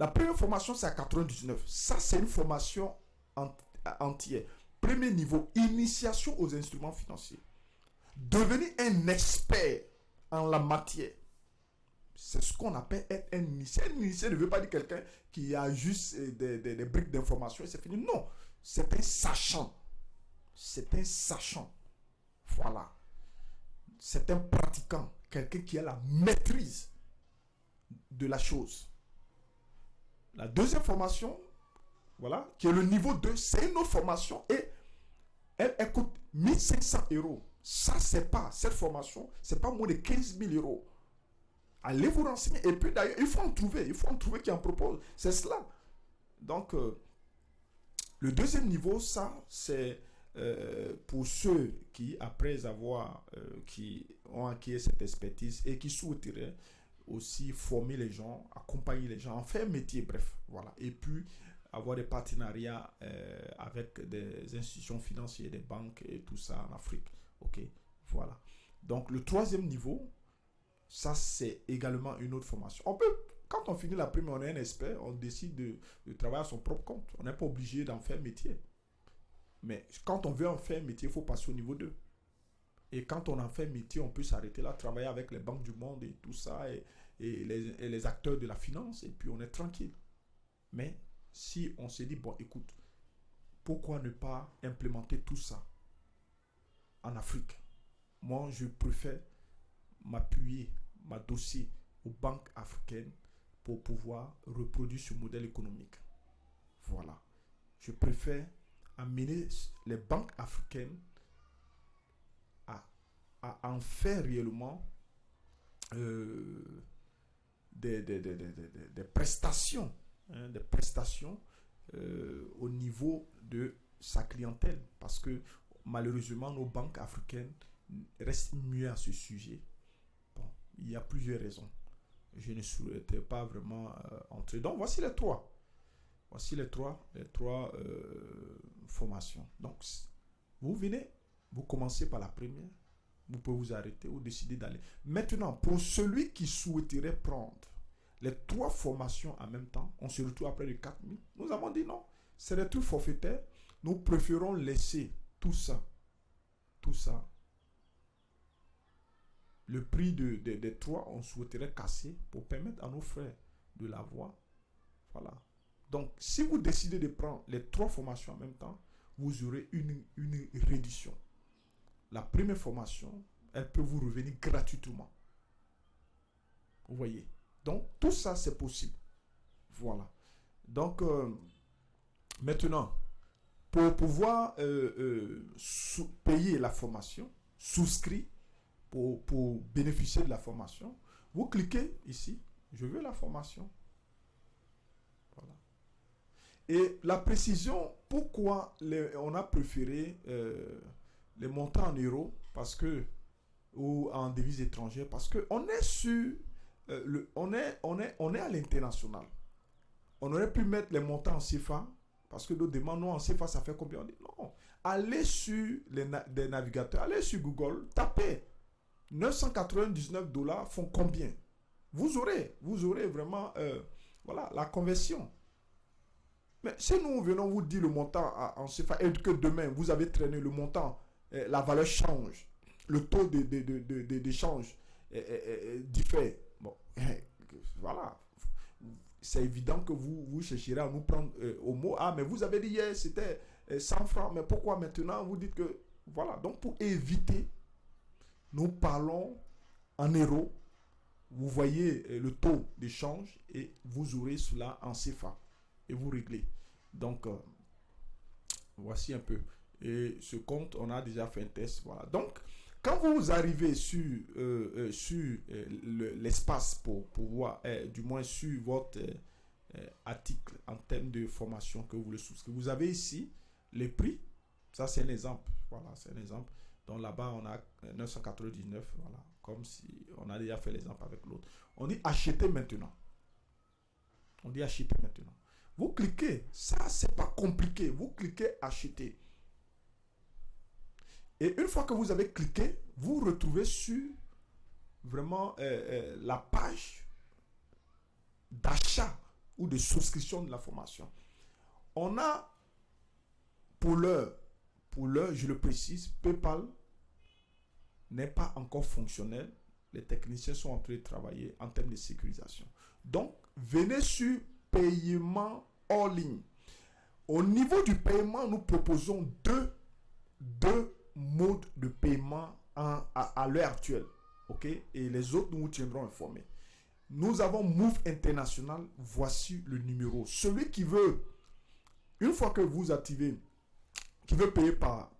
La première formation, c'est à 99. Ça, c'est une formation entière. Premier niveau, initiation aux instruments financiers. Devenir un expert en la matière. C'est ce qu'on appelle être un initié. Un initié ne veut pas dire quelqu'un qui a juste des briques d'information et c'est fini. Non, c'est un sachant. C'est un sachant. Voilà. C'est un pratiquant. Quelqu'un qui a la maîtrise de la chose. La deuxième formation, voilà, qui est le niveau 2, c'est une autre formation et elle coûte 1500 euros. Ça, c'est pas, cette formation, c'est pas moins de 15 000 euros. Allez vous renseigner. Et puis d'ailleurs, il faut en trouver qui en propose. C'est cela. Donc, le deuxième niveau, ça, c'est pour ceux qui, après avoir, qui ont acquis cette expertise et qui souhaiteraient aussi former les gens, accompagner les gens, en faire un métier, bref, voilà. Et puis, avoir des partenariats avec des institutions financières, des banques et tout ça en Afrique. Ok, voilà. Donc, le troisième niveau, ça, c'est également une autre formation. On peut, quand on finit la première, on est un expert, on décide de travailler à son propre compte. On n'est pas obligé d'en faire un métier. Mais quand on veut en faire un métier, il faut passer au niveau 2. Et quand on en fait un métier, on peut s'arrêter là, travailler avec les banques du monde et tout ça, et les acteurs de la finance, et puis on est tranquille. Mais si on se dit, bon, écoute, pourquoi ne pas implémenter tout ça en Afrique? Moi, je préfère m'appuyer, m'adosser aux banques africaines pour pouvoir reproduire ce modèle économique. Voilà. Je préfère amener les banques africaines à en faire réellement des prestations, hein, des prestations au niveau de sa clientèle. Parce que malheureusement, nos banques africaines restent muettes à ce sujet. Bon, il y a plusieurs raisons. Je ne souhaitais pas vraiment entrer. Donc, voici les trois. Voici les trois formations. Donc, vous venez, vous commencez par la première, vous pouvez vous arrêter ou décider d'aller. Maintenant, pour celui qui souhaiterait prendre les trois formations en même temps, on se retrouve à près de 4 000. Nous avons dit non, c'est des trucs forfaitaires. Nous préférons laisser tout ça, le prix des trois, on souhaiterait casser pour permettre à nos frères de l'avoir. Voilà. Donc, si vous décidez de prendre les trois formations en même temps, vous aurez une réduction. La première formation, elle peut vous revenir gratuitement. Vous voyez. Donc, tout ça, c'est possible. Voilà. Donc, maintenant, pour pouvoir payer la formation, souscrire pour bénéficier de la formation, vous cliquez ici, je veux la formation. Voilà. Et la précision, pourquoi on a préféré les montants en euros, parce que, ou en devises étrangères, parce qu'on est sur, on est à l'international. On aurait pu mettre les montants en CFA, parce que d'autres demandent, non, en CFA, ça fait combien? On dit non. Allez sur des navigateurs, allez sur Google, tapez 999 $ font combien? Vous aurez vraiment voilà, la conversion. Mais si nous venons vous dire le montant en CFA et que demain vous avez traîné le montant, la valeur change, le taux d'échange diffère. Bon, voilà. C'est évident que vous chercherez à nous prendre au mot. Ah, mais vous avez dit hier c'était 100 francs, mais pourquoi maintenant vous dites que... Voilà, donc pour éviter, nous parlons en euros. Vous voyez le taux d'échange et vous aurez cela en CFA. Et vous réglez. Donc, voici un peu. Et ce compte, on a déjà fait un test. Voilà. Donc, quand vous arrivez sur l'espace pour pouvoir, du moins sur votre article en termes de formation que vous le souscrivez, vous avez ici les prix. Ça, c'est un exemple. Voilà, c'est un exemple. Donc là-bas, on a 999. Voilà, comme si on a déjà fait l'exemple avec l'autre. On dit acheter maintenant. On dit acheter maintenant. Vous cliquez, ça c'est pas compliqué, vous cliquez acheter. Et une fois que vous avez cliqué, vous retrouvez sur vraiment la page d'achat ou de souscription de la formation. On a, pour l'heure, je le précise, PayPal n'est pas encore fonctionnel. Les techniciens sont en train de travailler en termes de sécurisation. Donc, venez sur paiement hors ligne. Au niveau du paiement, nous proposons deux modes de paiement à l'heure actuelle. OK? Et les autres, nous vous tiendrons informés. Nous avons Move International. Voici le numéro. Celui qui veut, une fois que vous activez, qui veut payer par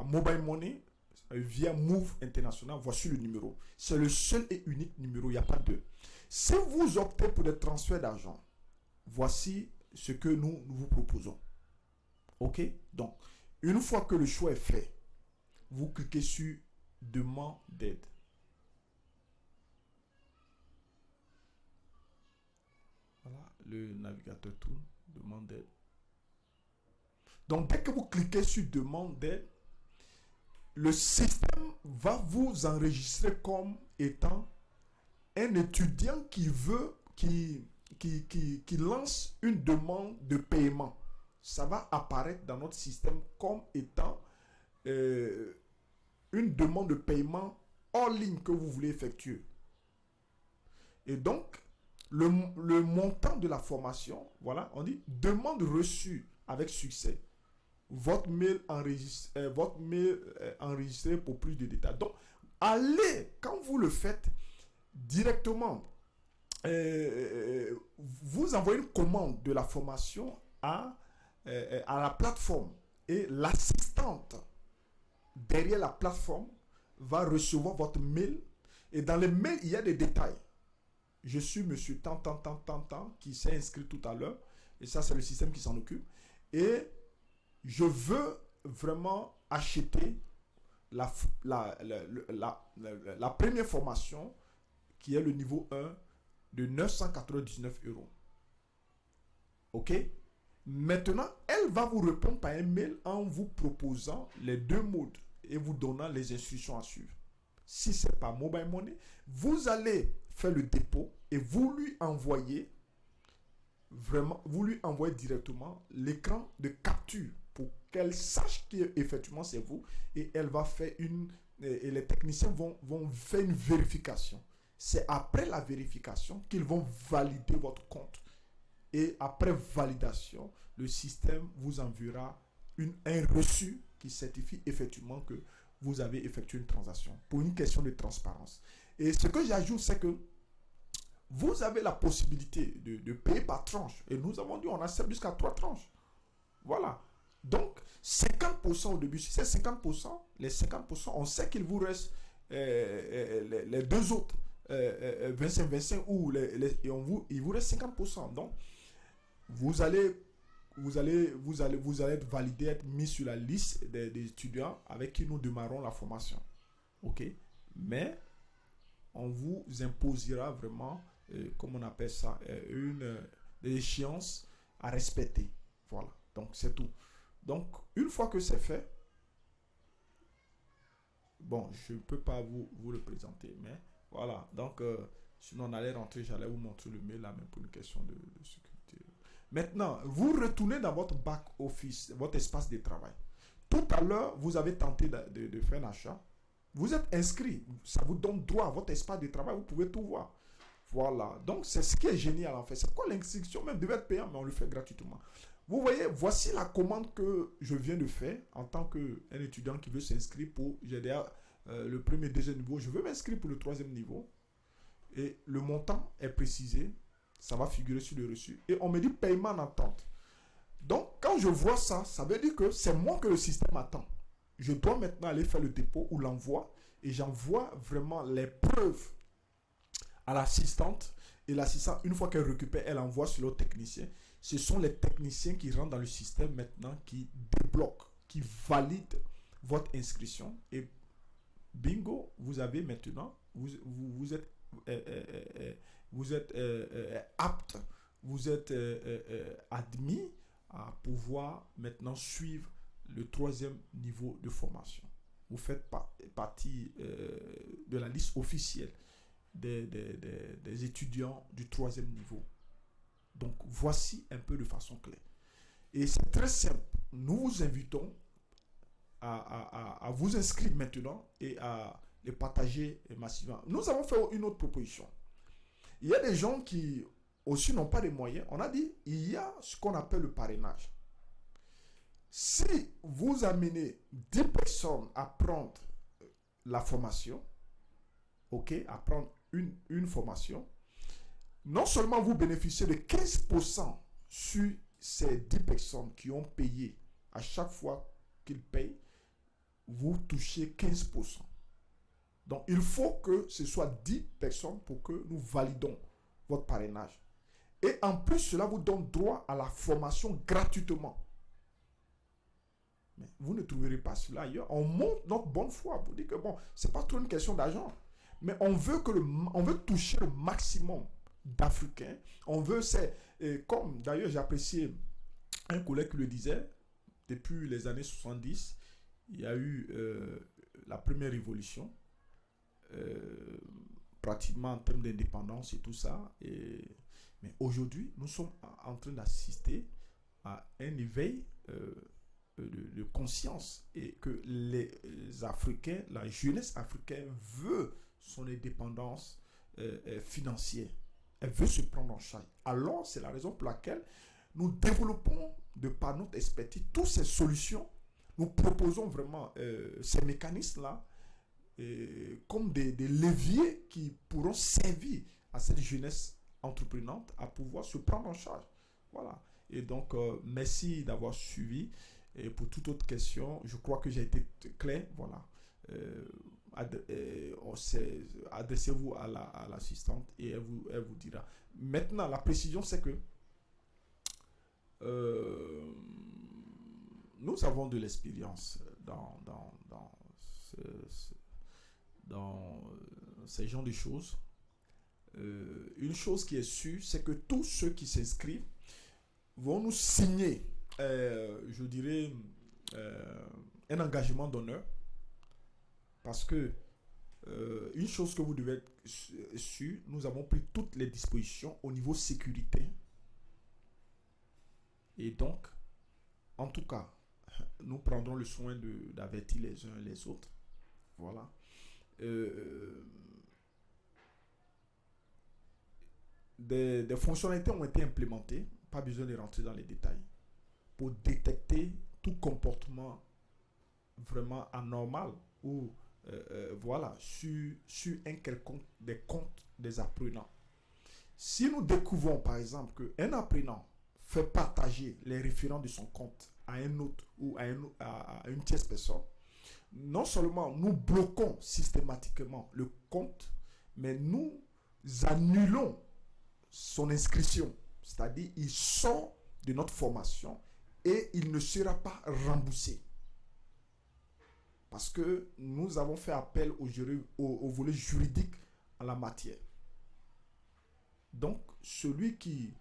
mobile money, via Move International, voici le numéro. C'est le seul et unique numéro, il n'y a pas deux. Si vous optez pour des transferts d'argent, voici ce que nous vous proposons. OK? Donc, une fois que le choix est fait, vous cliquez sur Demande d'aide. Voilà, le navigateur tourne, Demande d'aide. Donc, dès que vous cliquez sur Demande d'aide, le système va vous enregistrer comme étant un étudiant qui lance une demande de paiement. Ça va apparaître dans notre système comme étant une demande de paiement hors ligne que vous voulez effectuer. Et donc, le montant de la formation, voilà, on dit demande reçue avec succès. Votre mail enregistré pour plus de détails. Donc, allez, quand vous le faites directement, vous envoyez une commande de la formation à la plateforme et l'assistante derrière la plateforme va recevoir votre mail et dans le mail, il y a des détails. Je suis monsieur tant qui s'est inscrit tout à l'heure et ça, c'est le système qui s'en occupe. Et je veux vraiment acheter la première formation qui est le niveau 1 de 999 €. OK? Maintenant, elle va vous répondre par un mail en vous proposant les deux modes et vous donnant les instructions à suivre. Si ce n'est pas mobile money, vous allez faire le dépôt et vous lui envoyez directement l'écran de capture pour qu'elle sache qu'effectivement c'est vous et elle va faire et les techniciens vont faire une vérification. C'est après la vérification qu'ils vont valider votre compte. Et après validation, le système vous enverra un reçu qui certifie effectivement que vous avez effectué une transaction pour une question de transparence. Et ce que j'ajoute, c'est que vous avez la possibilité de payer par tranche. Et nous avons dit on accepte jusqu'à 3 tranches. Voilà. Donc, 50% au début, si c'est 50%, les 50%, on sait qu'il vous reste les deux autres, 25-25, ou il vous reste 50%. Donc, vous allez être validé, être mis sur la liste des étudiants avec qui nous démarrons la formation. OK? Mais, on vous imposera vraiment, comme on appelle ça, des échéances à respecter. Voilà. Donc, c'est tout. Donc, une fois que c'est fait, bon, je ne peux pas vous le présenter, mais voilà. Donc, sinon, on allait rentrer, j'allais vous montrer le mail là, même pour une question de sécurité. Maintenant, vous retournez dans votre back office, votre espace de travail. Tout à l'heure, vous avez tenté de faire un achat. Vous êtes inscrit. Ça vous donne droit à votre espace de travail. Vous pouvez tout voir. Voilà. Donc, c'est ce qui est génial en fait. C'est quoi l'inscription même devait être payant, mais on le fait gratuitement. Vous voyez, voici la commande que je viens de faire en tant qu'un étudiant qui veut s'inscrire pour GDA, le premier, deuxième niveau. Je veux m'inscrire pour le troisième niveau. Et le montant est précisé. Ça va figurer sur le reçu. Et on me dit paiement en attente. Donc, quand je vois ça, ça veut dire que c'est moi que le système attend. Je dois maintenant aller faire le dépôt ou l'envoi. Et j'envoie vraiment les preuves à l'assistante. Et l'assistante, une fois qu'elle récupère, elle envoie sur l'autre technicien. Ce sont les techniciens qui rentrent dans le système maintenant, qui débloquent, qui valident votre inscription. Et bingo, vous avez maintenant, vous êtes apte, vous êtes admis à pouvoir maintenant suivre le troisième niveau de formation. Vous faites partie de la liste officielle des étudiants du troisième niveau. Voici un peu de façon claire. Et c'est très simple. Nous vous invitons à vous inscrire maintenant et à les partager massivement. Nous avons fait une autre proposition. Il y a des gens qui aussi n'ont pas de moyens. On a dit, il y a ce qu'on appelle le parrainage. Si vous amenez 10 personnes à prendre la formation, ok, à prendre une formation, non seulement vous bénéficiez de 15% sur ces 10 personnes qui ont payé à chaque fois qu'ils payent, vous touchez 15%. Donc, il faut que ce soit 10 personnes pour que nous validons votre parrainage. Et en plus, cela vous donne droit à la formation gratuitement. Mais vous ne trouverez pas cela ailleurs. On montre notre bonne foi pour dire que bon, c'est pas trop une question d'argent. Mais on veut toucher le maximum d'Africains. On veut, comme d'ailleurs j'ai apprécié un collègue qui le disait, depuis les années 70, il y a eu la première révolution, pratiquement en termes d'indépendance et tout ça. Mais aujourd'hui, nous sommes en train d'assister à un éveil de conscience et que les Africains, la jeunesse africaine veut son indépendance financière. Elle veut se prendre en charge. Alors, c'est la raison pour laquelle nous développons, de par notre expertise, toutes ces solutions. Nous proposons vraiment ces mécanismes-là comme des leviers qui pourront servir à cette jeunesse entreprenante à pouvoir se prendre en charge. Voilà. Et donc, merci d'avoir suivi. Et pour toute autre question, je crois que j'ai été clair. Voilà. Adressez-vous à l'assistante et elle vous dira. Maintenant, la précision, c'est que nous avons de l'expérience dans ces genres de choses. Une chose qui est sûre, c'est que tous ceux qui s'inscrivent vont nous signer, je dirais, un engagement d'honneur. Parce que une chose que vous devez être sûr, nous avons pris toutes les dispositions au niveau sécurité. Et donc, en tout cas, nous prendrons le soin d'avertir les uns et les autres. Voilà. Des fonctionnalités ont été implémentées, pas besoin de rentrer dans les détails, pour détecter tout comportement vraiment anormal ou voilà, sur un quelconque des comptes des apprenants. Si nous découvrons par exemple qu'un apprenant fait partager les référents de son compte à un autre ou à une tierce personne, non seulement nous bloquons systématiquement le compte, mais nous annulons son inscription. C'est-à-dire, il sort de notre formation et il ne sera pas remboursé. Parce que nous avons fait appel au volet juridique en la matière. Donc, celui qui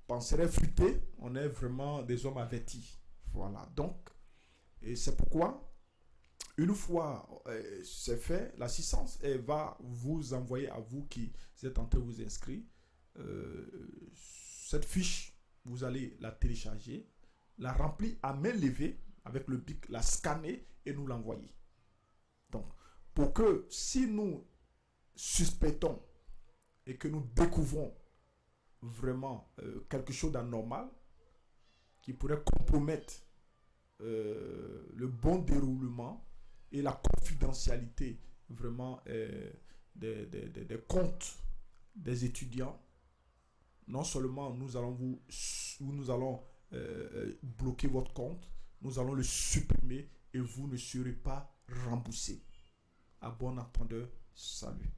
penserait flûter, on est vraiment des hommes avertis. Voilà. Donc, et c'est pourquoi, une fois c'est fait, l'assistance va vous envoyer à vous qui êtes en train de vous inscrire cette fiche. Vous allez la télécharger, la remplir à main levée avec le bic, la scanner et nous l'envoyer. Donc, pour que si nous suspectons et que nous découvrons vraiment quelque chose d'anormal qui pourrait compromettre le bon déroulement et la confidentialité vraiment des comptes des étudiants, non seulement nous allons bloquer votre compte, nous allons le supprimer et vous ne serez pas remboursé. À bon entendeur, salut.